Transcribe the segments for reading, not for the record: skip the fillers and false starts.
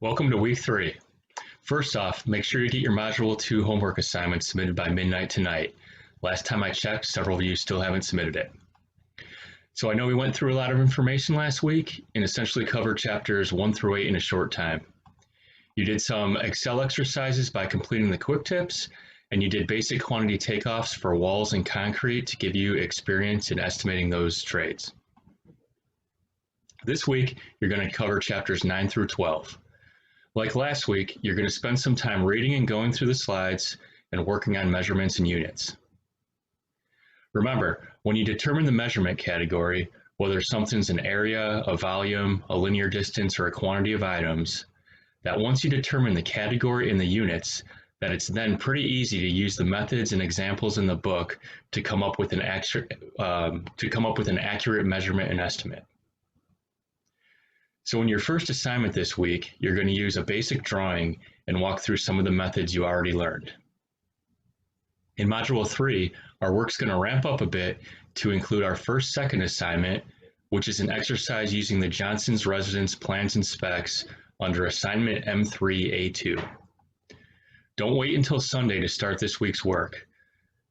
Welcome to week 3. First off, make sure you get your Module 2 homework assignment submitted by midnight tonight. Last time I checked, several of you still haven't submitted it. So I know we went through a lot of information last week and essentially covered chapters 1 through 8 in a short time. You did some Excel exercises by completing the quick tips, and you did basic quantity takeoffs for walls and concrete to give you experience in estimating those trades. This week, you're going to cover chapters 9 through 12. Like last week, you're going to spend some time reading and going through the slides and working on measurements and units. Remember, when you determine the measurement category, whether something's an area, a volume, a linear distance, or a quantity of items, that once you determine the category and the units, that it's then pretty easy to use the methods and examples in the book to come up with an accurate measurement and estimate. So in your first assignment this week, you're going to use a basic drawing and walk through some of the methods you already learned. In Module 3, our work's going to ramp up a bit to include our second assignment, which is an exercise using the Johnson's Residence Plans and Specs under Assignment M3A2. Don't wait until Sunday to start this week's work.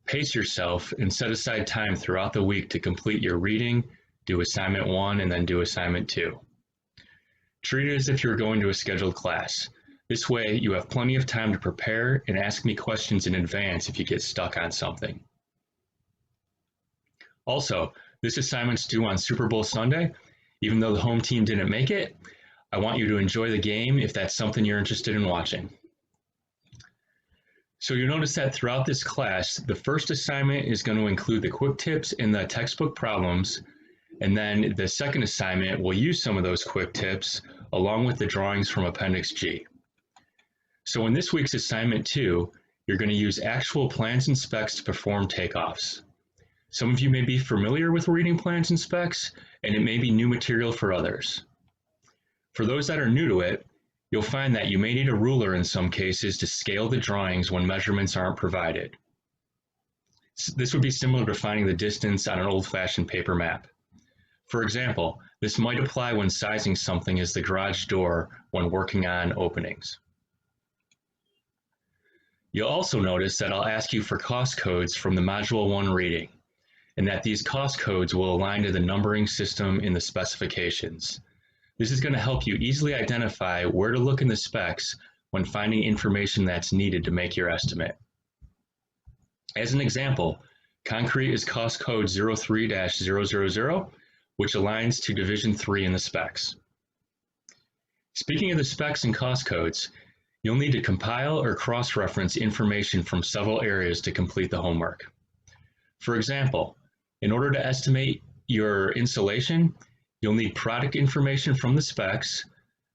Pace yourself and set aside time throughout the week to complete your reading, do Assignment 1, and then do Assignment 2. Treat it as if you're going to a scheduled class. This way, you have plenty of time to prepare and ask me questions in advance if you get stuck on something. Also, this assignment's due on Super Bowl Sunday. Even though the home team didn't make it, I want you to enjoy the game if that's something you're interested in watching. So you'll notice that throughout this class, the first assignment is going to include the quick tips and the textbook problems, and then the second assignment will use some of those quick tips along with the drawings from Appendix G. So in this week's assignment 2, you're going to use actual plans and specs to perform takeoffs. Some of you may be familiar with reading plans and specs, and it may be new material for others. For those that are new to it, you'll find that you may need a ruler in some cases to scale the drawings when measurements aren't provided. This would be similar to finding the distance on an old-fashioned paper map. For example, this might apply when sizing something as the garage door when working on openings. You'll also notice that I'll ask you for cost codes from the Module 1 reading, and that these cost codes will align to the numbering system in the specifications. This is going to help you easily identify where to look in the specs when finding information that's needed to make your estimate. As an example, concrete is cost code 03-000, which aligns to Division 3 in the specs. Speaking of the specs and cost codes, you'll need to compile or cross-reference information from several areas to complete the homework. For example, in order to estimate your insulation, you'll need product information from the specs,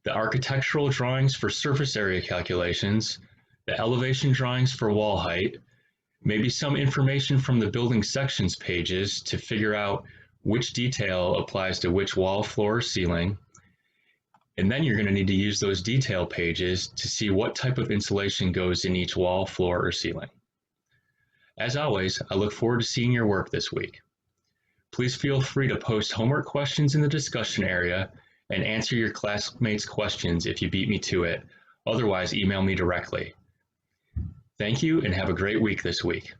the architectural drawings for surface area calculations, the elevation drawings for wall height, maybe some information from the building sections pages to figure out which detail applies to which wall, floor, or ceiling. And then you're going to need to use those detail pages to see what type of insulation goes in each wall, floor, or ceiling. As always, I look forward to seeing your work this week. Please feel free to post homework questions in the discussion area and answer your classmates' questions if you beat me to it. Otherwise, email me directly. Thank you and have a great week this week.